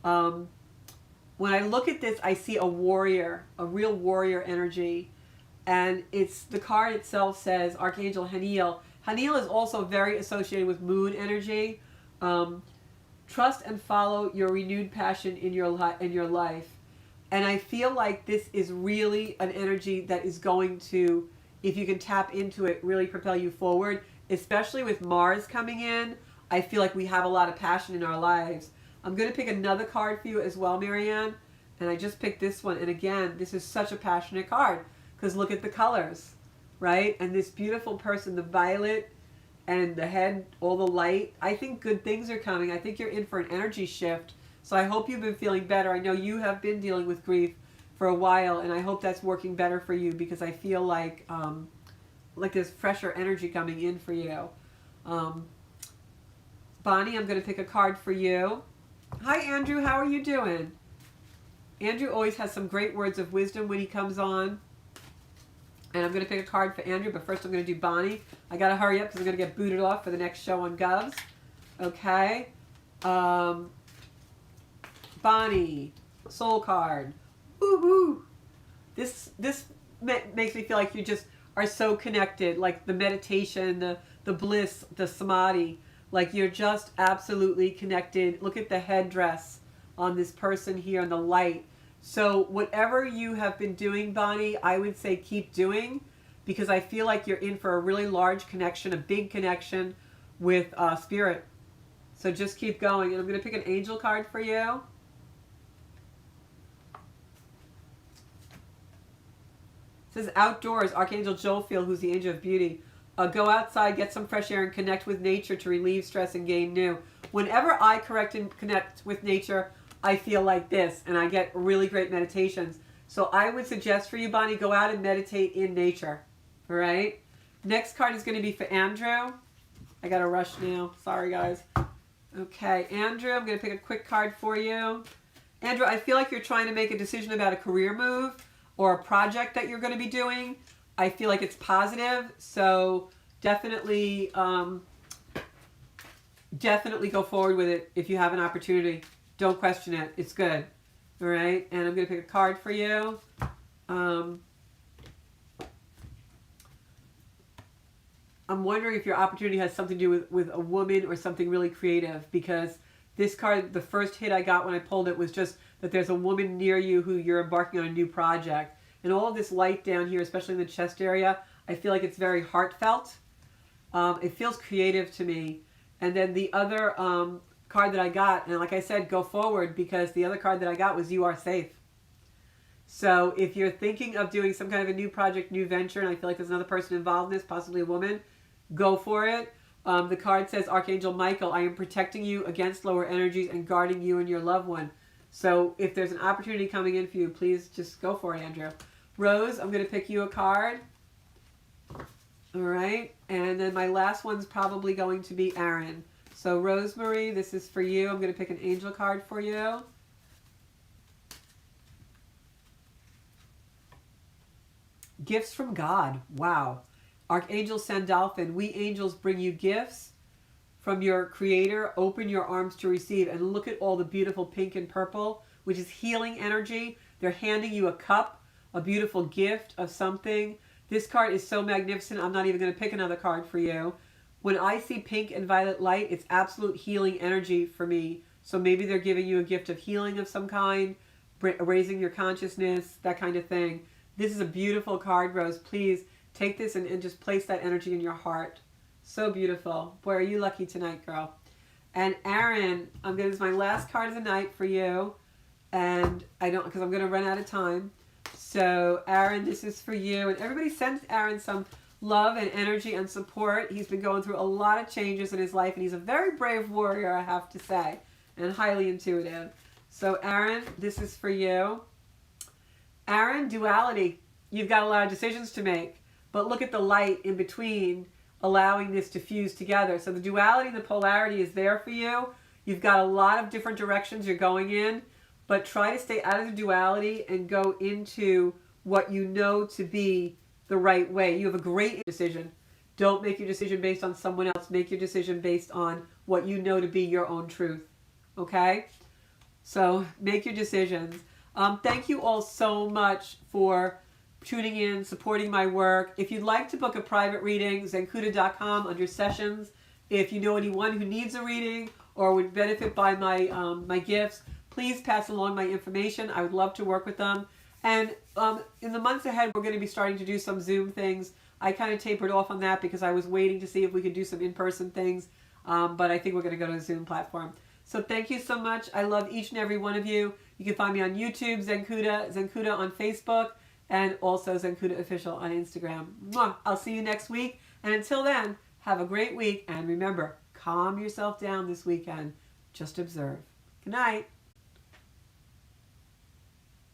When I look at this, I see a warrior, a real warrior energy. And it's the card itself says Archangel Haniel. Hanil is also very associated with moon energy. Trust and follow your renewed passion in your life. And I feel like this is really an energy that is going to, if you can tap into it, really propel you forward. Especially with Mars coming in, I feel like we have a lot of passion in our lives. I'm going to pick another card for you as well, Marianne. And I just picked this one. And again, this is such a passionate card. Because look at the colors, right? And this beautiful person, the violet and the head, all the light. I think good things are coming. I think you're in for an energy shift. So I hope you've been feeling better. I know you have been dealing with grief for a while. And I hope that's working better for you. Because I feel like there's fresher energy coming in for you. Bonnie, I'm going to pick a card for you. Hi, Andrew. How are you doing? Andrew always has some great words of wisdom when he comes on. And I'm going to pick a card for Andrew, but first I'm going to do Bonnie. I got to hurry up because I'm going to get booted off for the next show on Govs. Okay. Bonnie, soul card. Woo-hoo. This makes me feel like you just are so connected, like the meditation, the bliss, the samadhi. Like you're just absolutely connected. Look at the headdress on this person here and the light. So whatever you have been doing, Bonnie, I would say keep doing, because I feel like you're in for a really large connection, a big connection with spirit. So just keep going. And I'm going to pick an angel card for you. It says outdoors, Archangel Jophiel, who's the angel of beauty. Go outside, get some fresh air, and connect with nature to relieve stress and gain new. Whenever I connect with nature, I feel like this, and I get really great meditations. So I would suggest for you, Bonnie, go out and meditate in nature. All right? Next card is going to be for Andrew. I got to rush now. Sorry, guys. Okay, Andrew, I'm going to pick a quick card for you. Andrew, I feel like you're trying to make a decision about a career move or a project that you're going to be doing. I feel like it's positive, so definitely, definitely go forward with it if you have an opportunity. Don't question it. It's good. All right, and I'm going to pick a card for you. I'm wondering if your opportunity has something to do with a woman or something really creative, because this card, the first hit I got when I pulled it was just that there's a woman near you who you're embarking on a new project. And all of this light down here, especially in the chest area, I feel like it's very heartfelt. It feels creative to me. And then the other card that I got, and like I said, go forward, because the other card that I got was you are safe. So if you're thinking of doing some kind of a new project, new venture, and I feel like there's another person involved in this, possibly a woman, go for it. The card says, Archangel Michael, I am protecting you against lower energies and guarding you and your loved one. So if there's an opportunity coming in for you, please just go for it, Andrew. Rose, I'm going to pick you a card. All right. And then my last one's probably going to be Aaron. So Rosemary, this is for you. I'm going to pick an angel card for you. Gifts from God. Wow. Archangel Sandalphon, we angels bring you gifts from your creator. Open your arms to receive. And look at all the beautiful pink and purple, which is healing energy. They're handing you a cup, a beautiful gift of something. This card is so magnificent, I'm not even going to pick another card for you. When I see pink and violet light, it's absolute healing energy for me. So maybe they're giving you a gift of healing of some kind, raising your consciousness, that kind of thing. This is a beautiful card, Rose. Please take this and just place that energy in your heart. So beautiful. Boy, are you lucky tonight, girl. And Aaron, this is my last card of the night for you. And because I'm going to run out of time. So Aaron, this is for you. And everybody sends Aaron some love and energy and support. He's been going through a lot of changes in his life, and he's a very brave warrior, I have to say, and highly intuitive. So Aaron, this is for you. Aaron, duality. You've got a lot of decisions to make, but look at the light in between, allowing this to fuse together. So the duality and the polarity is there for you. You've got a lot of different directions you're going in, but try to stay out of the duality and go into what you know to be the right way. You have a great decision. Don't make your decision based on someone else. Make your decision based on what you know to be your own truth. Okay? So make your decisions. Thank you all so much for tuning in, supporting my work. If you'd like to book a private reading, zenkuda.com under sessions. If you know anyone who needs a reading or would benefit by my gifts, please pass along my information. I would love to work with them. And in the months ahead, we're going to be starting to do some Zoom things. I kind of tapered off on that because I was waiting to see if we could do some in-person things. But I think we're going to go to a Zoom platform. So thank you so much. I love each and every one of you. You can find me on YouTube, Zenkuda on Facebook, and also Zenkuda Official on Instagram. Mwah! I'll see you next week. And until then, have a great week. And remember, calm yourself down this weekend. Just observe. Good night.